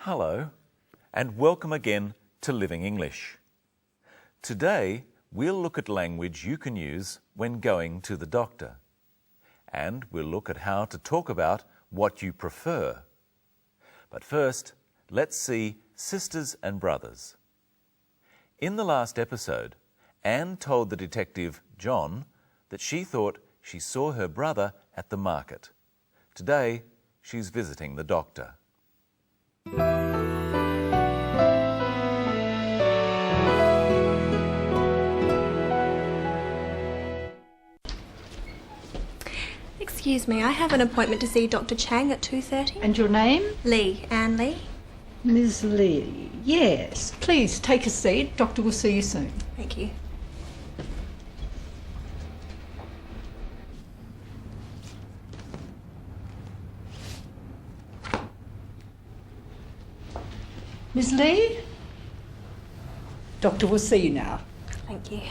Hello, and welcome again to Living English. Today, we'll look at language you can use when going to the doctor. And we'll look at how to talk about what you prefer. But first, let's see sisters and brothers. In the last episode, Anne told the detective, John, that she thought she saw her brother at the market. Today, she's visiting the doctor. Excuse me, I have an appointment to see Dr. Chang at 2:30. And your name? Lee, Anne Lee. Ms. Lee. Yes. Please take a seat. Doctor will see you soon. Thank you. Ms. Lee? Doctor will see you now. Thank you.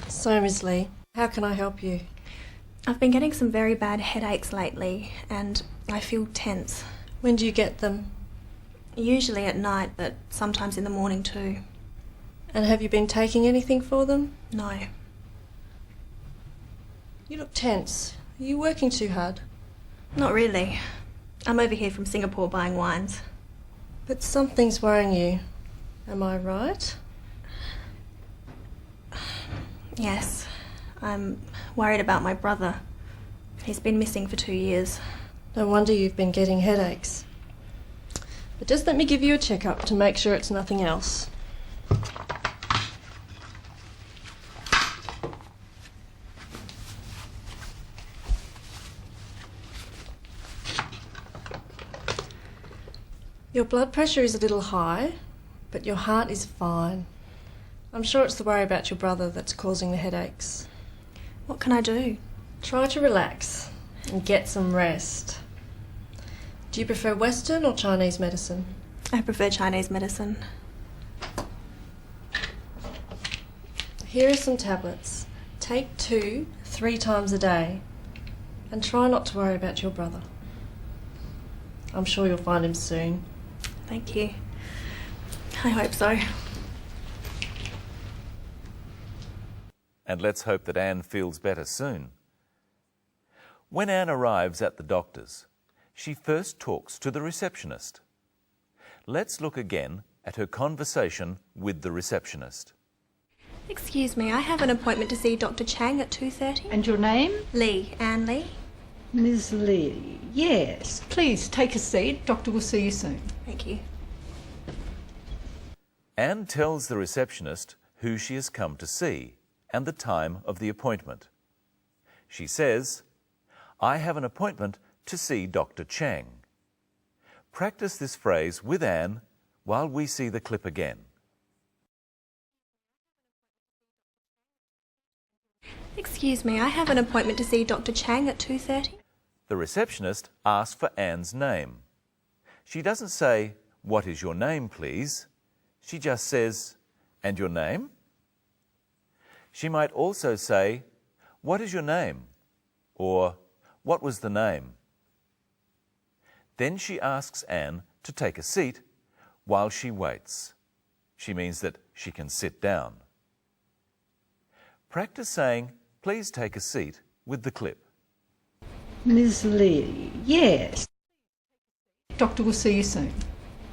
So, Ms. Lee, how can I help you? I've been getting some very bad headaches lately and I feel tense. When do you get them? Usually at night, but sometimes in the morning too. And have you been taking anything for them? No. You look tense. Are you working too hard? Not really. I'm over here from Singapore buying wines. But something's worrying you. Am I right? Yes. I'm worried about my brother. He's been missing for 2 years. No wonder you've been getting headaches. But just let me give you a checkup to make sure it's nothing else. Your blood pressure is a little high, but your heart is fine. I'm sure it's the worry about your brother that's causing the headaches. What can I do? Try to relax and get some rest. Do you prefer Western or Chinese medicine? I prefer Chinese medicine. Here are some tablets. Take 2 3 times a day and try not to worry about your brother. I'm sure you'll find him soon. Thank you. I hope so. And let's hope that Anne feels better soon. When Anne arrives at the doctor's, she first talks to the receptionist. Let's look again at her conversation with the receptionist. Excuse me, I have an appointment to see Dr. Chang at 2:30. And your name? Lee, Anne Lee. Ms. Lee. Yes. Please take a seat. Doctor will see you soon. Thank you. Anne tells the receptionist who she has come to see and the time of the appointment. She says, I have an appointment to see Dr. Chang. Practice this phrase with Anne while we see the clip again. Excuse me, I have an appointment to see Dr. Chang at 2:30. The receptionist asks for Anne's name. She doesn't say, what is your name, please? She just says, and your name? She might also say, what is your name? Or, what was the name? Then she asks Anne to take a seat while she waits. She means that she can sit down. Practice saying, please take a seat with the clip. Ms. Lee. Yes. Doctor will see you soon.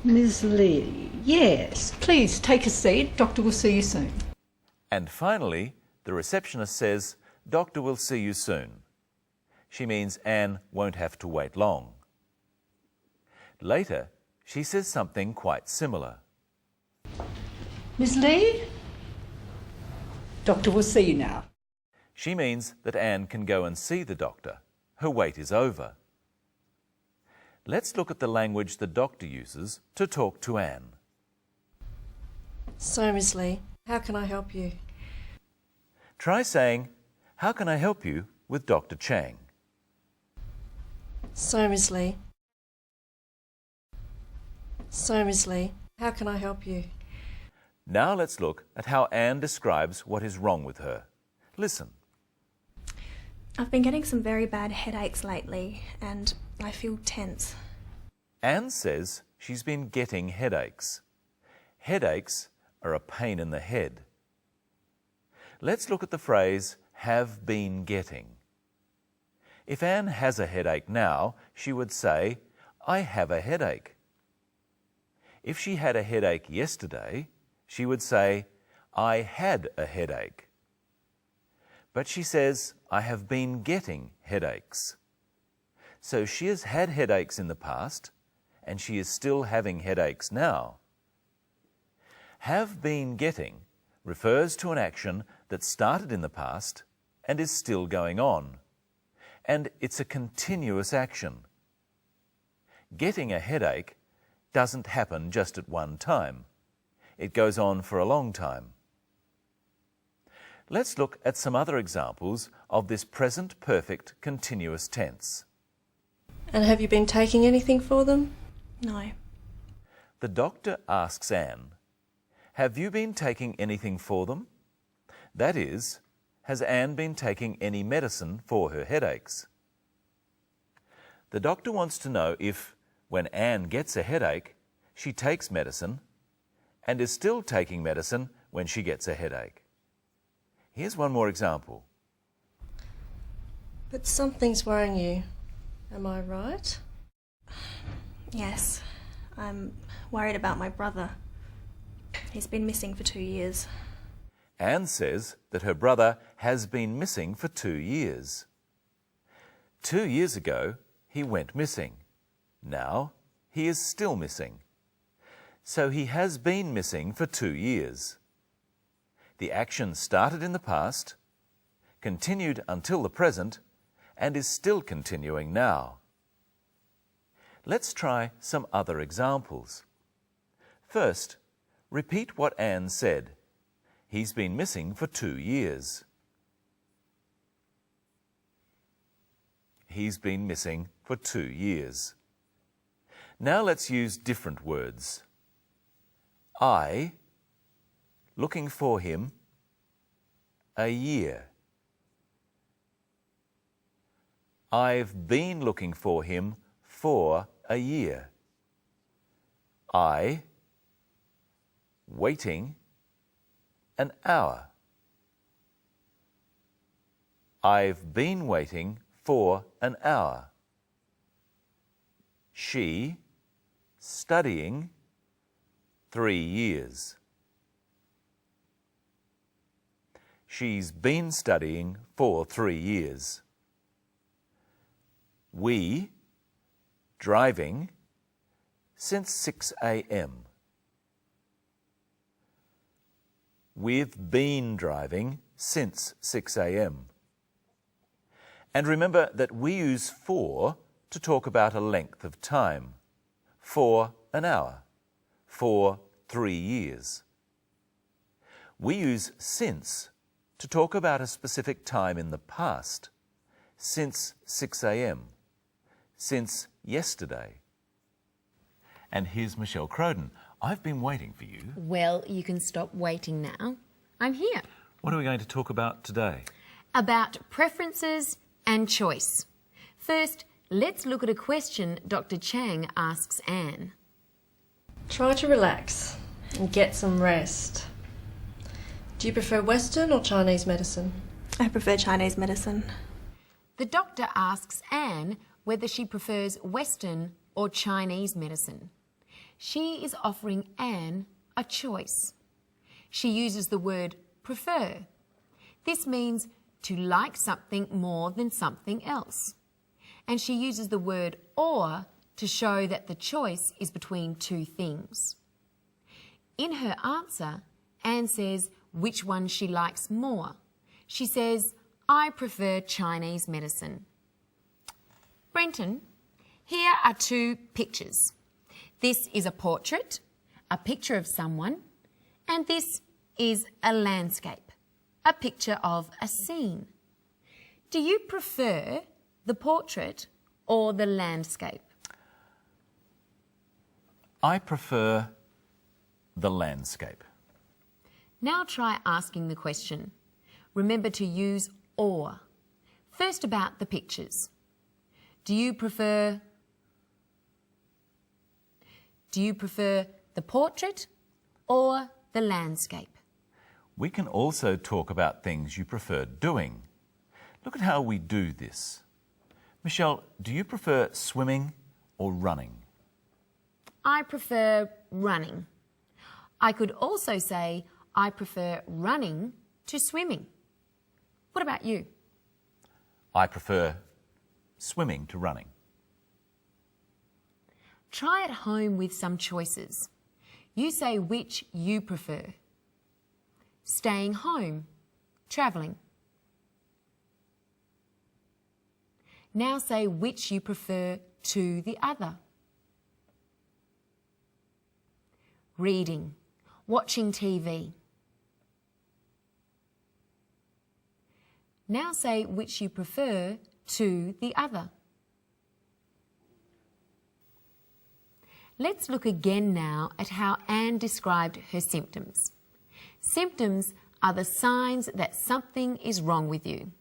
Ms. Lee. Yes. Please take a seat. Doctor will see you soon. And finally, the receptionist says, Doctor will see you soon. She means Anne won't have to wait long. Later, she says something quite similar. Ms. Lee? Doctor will see you now. She means that Anne can go and see the doctor. Her wait is over. Let's look at the language the doctor uses to talk to Anne. So, Ms. Lee, how can I help you? Try saying, how can I help you with Dr. Chang? So, Ms. Lee. So, Ms. Lee, how can I help you? Now let's look at how Anne describes what is wrong with her. Listen. I've been getting some very bad headaches lately and I feel tense. Anne says she's been getting headaches. Headaches are a pain in the head. Let's look at the phrase have been getting. If Anne has a headache now, she would say, I have a headache. If she had a headache yesterday, she would say, I had a headache. But she says, I have been getting headaches. So she has had headaches in the past, and she is still having headaches now. Have been getting refers to an action that started in the past and is still going on, and it's a continuous action. Getting a headache doesn't happen just at one time. It goes on for a long time. Let's look at some other examples of this present perfect continuous tense. And have you been taking anything for them? No. The doctor asks Anne, have you been taking anything for them? That is, has Anne been taking any medicine for her headaches? The doctor wants to know if, when Anne gets a headache, she takes medicine and is still taking medicine when she gets a headache. Here's one more example. But something's worrying you. Am I right? Yes, I'm worried about my brother. He's been missing for 2 years. Anne says that her brother has been missing for 2 years. 2 years ago, he went missing. Now, he is still missing. So he has been missing for 2 years. The action started in the past, continued until the present, and is still continuing now. Let's try some other examples. First, repeat what Anne said. He's been missing for 2 years. He's been missing for 2 years. Now let's use different words. I, looking for him, a year. I've been looking for him for a year. I, waiting, an hour. I've been waiting for an hour. She, studying, 3 years. She's been studying for 3 years. We, driving, since 6 a.m. We've been driving since 6 a.m. And remember that we use for to talk about a length of time. For an hour. For 3 years. We use since to talk about a specific time in the past. Since 6 a.m. Since yesterday. And here's Michelle Croden. I've been waiting for you. Well, you can stop waiting now. I'm here. What are we going to talk about today? About preferences and choice. First, let's look at a question Dr. Chang asks Anne. Try to relax and get some rest. Do you prefer Western or Chinese medicine? I prefer Chinese medicine. The doctor asks Anne whether she prefers Western or Chinese medicine. She is offering Anne a choice. She uses the word prefer. This means to like something more than something else. And she uses the word or to show that the choice is between two things. In her answer, Anne says which one she likes more. She says, I prefer Chinese medicine. Brenton, here are 2 pictures. This is a portrait, a picture of someone, and this is a landscape, a picture of a scene. Do you prefer the portrait or the landscape? I prefer the landscape. Now try asking the question. Remember to use or. First about the pictures. Do you prefer Do you prefer the portrait or the landscape? We can also talk about things you prefer doing. Look at how we do this. Michelle, do you prefer swimming or running? I prefer running. I could also say I prefer running to swimming. What about you? I prefer swimming to running. Try at home with some choices. You say which you prefer. Staying home, travelling. Now say which you prefer to the other. Reading, watching TV. Now say which you prefer to the other. Let's look again now at how Anne described her symptoms. Symptoms are the signs that something is wrong with you.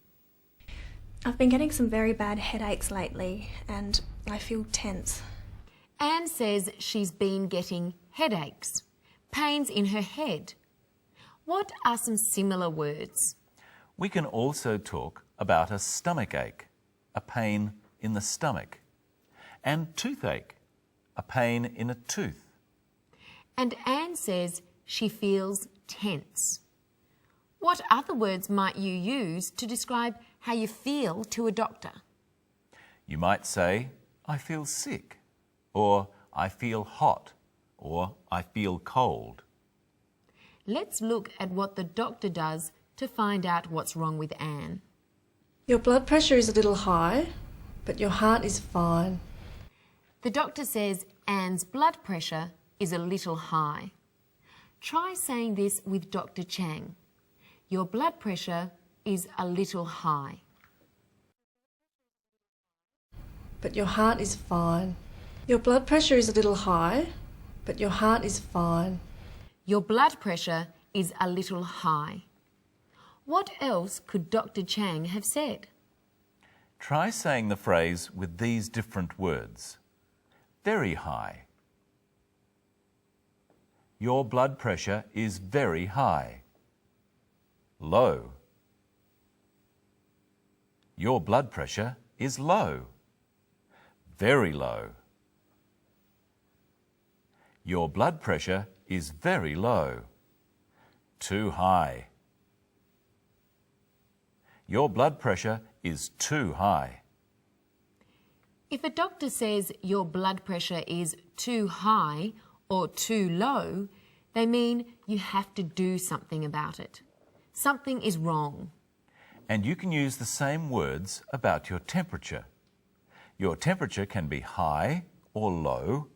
I've been getting some very bad headaches lately and I feel tense. Anne says she's been getting headaches, pains in her head. What are some similar words? We can also talk about a stomach ache, a pain in the stomach, and toothache, a pain in a tooth. And Anne says she feels tense. What other words might you use to describe how you feel to a doctor? You might say, I feel sick, or I feel hot, or I feel cold. Let's look at what the doctor does to find out what's wrong with Anne. Your blood pressure is a little high, but your heart is fine. The doctor says Anne's blood pressure is a little high. Try saying this with Dr. Chang. Your blood pressure is a little high. But your heart is fine. Your blood pressure is a little high, but your heart is fine. Your blood pressure is a little high. What else could Dr. Chang have said? Try saying the phrase with these different words. Very high. Your blood pressure is very high. Low. Your blood pressure is low. Very low. Your blood pressure is very low. Too high. Your blood pressure is too high. If a doctor says your blood pressure is too high or too low, they mean you have to do something about it. Something is wrong. And you can use the same words about your temperature. Your temperature can be high or low,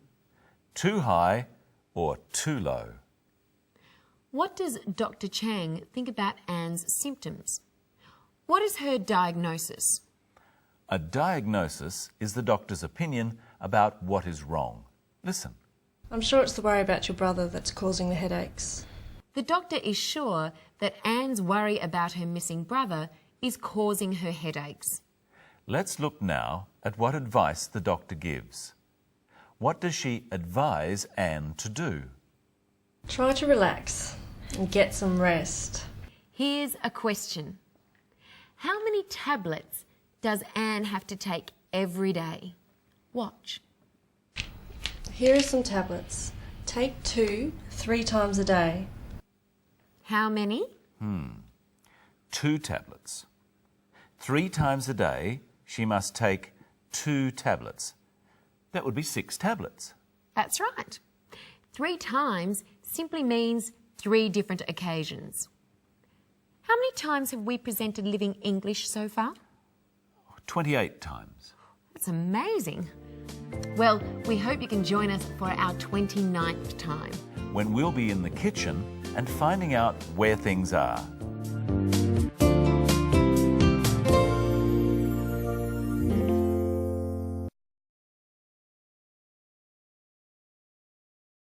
too high or too low. What does Dr. Chang think about Anne's symptoms? What is her diagnosis? A diagnosis is the doctor's opinion about what is wrong. Listen. I'm sure it's the worry about your brother that's causing the headaches. The doctor is sure that Anne's worry about her missing brother is causing her headaches. Let's look now at what advice the doctor gives. What does she advise Anne to do? Try to relax and get some rest. Here's a question. How many tablets does Anne have to take every day? Watch. Here are some tablets. Take 2 3 times a day. How many? 2 tablets. 3 times a day, she must take 2 tablets. That would be 6 tablets. That's right. 3 times simply means 3 different occasions. How many times have we presented Living English so far? 28 times. That's amazing. Well, we hope you can join us for our 29th time. When we'll be in the kitchen and finding out where things are.